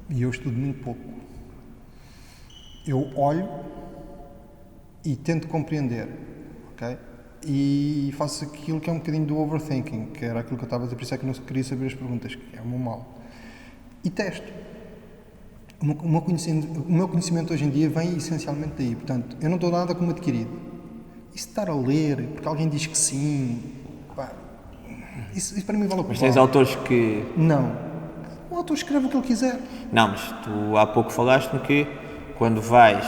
e eu estudo muito pouco. Eu olho e tento compreender, ok? E faço aquilo que é um bocadinho do overthinking, que era aquilo que eu estava a dizer, por isso é que não queria saber as perguntas, que é o meu mal. E testo. O meu conhecimento hoje em dia vem essencialmente daí, portanto, eu não estou nada como adquirido. Isso de estar a ler, porque alguém diz que sim, isso para mim vale o que vale. Mas tens autores que... Não. O autor escreve o que ele quiser. Não, mas tu há pouco falaste-me que quando vais...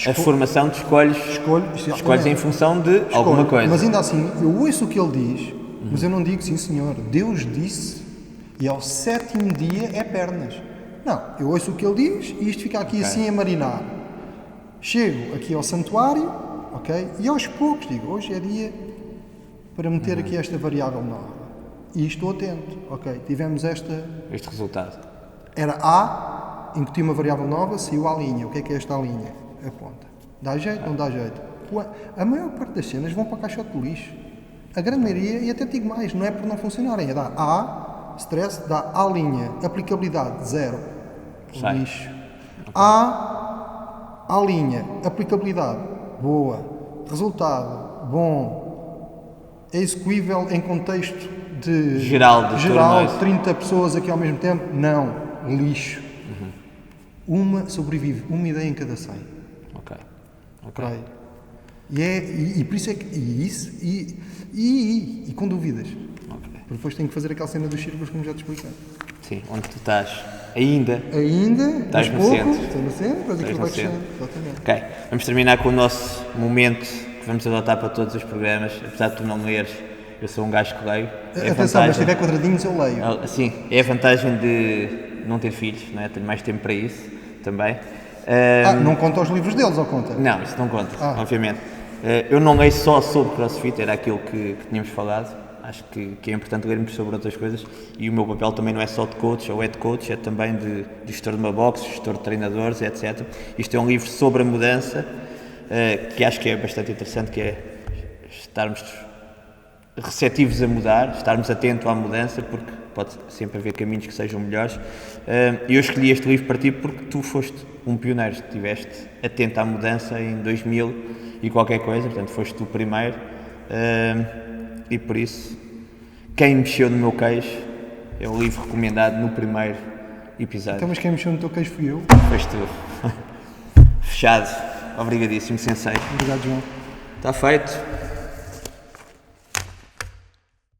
A formação tu escolhes em função de alguma coisa. Mas ainda assim, eu ouço o que ele diz, mas eu não digo, sim senhor, Deus disse, e ao 7º dia é pernas. Não, eu ouço o que ele diz e isto fica aqui assim a marinar. Chego aqui ao santuário, ok? E aos poucos digo, hoje é dia para meter aqui esta variável nova. E estou atento, ok? Tivemos este resultado. Era A, incuti uma variável nova, saiu a linha. O que é esta linha? A ponta. Dá jeito, não dá jeito? A maior parte das cenas vão para a caixote do lixo. A grande maioria, e até digo mais, não é por não funcionarem, é dar A, stress, dá A linha, aplicabilidade 0, lixo. Okay. A linha, aplicabilidade, boa, resultado, bom, é execuível em contexto de geral 30 pessoas aqui ao mesmo tempo? Não, lixo. Uma sobrevive, uma ideia em cada 100. Ok. E por isso é que... E com dúvidas. Okay. Porque depois tenho que fazer aquela cena dos círculos, como já te expliquei. Sim, onde tu estás ainda estás no centro. Estou no centro, depois aquilo vai crescendo. Exatamente. Ok, vamos terminar com o nosso momento que vamos adotar para todos os programas, apesar de tu não leres, eu sou um gajo que leio. Atenção, mas se tiver quadradinhos eu leio. Sim, é a vantagem de não ter filhos, não é? Tenho mais tempo para isso também. Não conta os livros deles, ou conta? Não, isso não conta, obviamente. Eu não leio só sobre CrossFit, era aquilo que tínhamos falado. Acho que é importante lermos sobre outras coisas, e o meu papel também não é só de coach ou head coach, é também de gestor de uma box, gestor de treinadores, etc. Isto é um livro sobre a mudança, que acho que é bastante interessante, que é estarmos receptivos a mudar, estarmos atentos à mudança, porque pode sempre haver caminhos que sejam melhores. Eu escolhi este livro para ti porque tu foste um pioneiro, estiveste atento à mudança em 2000 e qualquer coisa, portanto foste tu o primeiro, e por isso quem mexeu no meu queixo é o livro recomendado no primeiro episódio. Então, mas quem mexeu no teu queixo fui eu. Foste tu. Fechado. Obrigadíssimo, sensei. Obrigado, João. Está feito.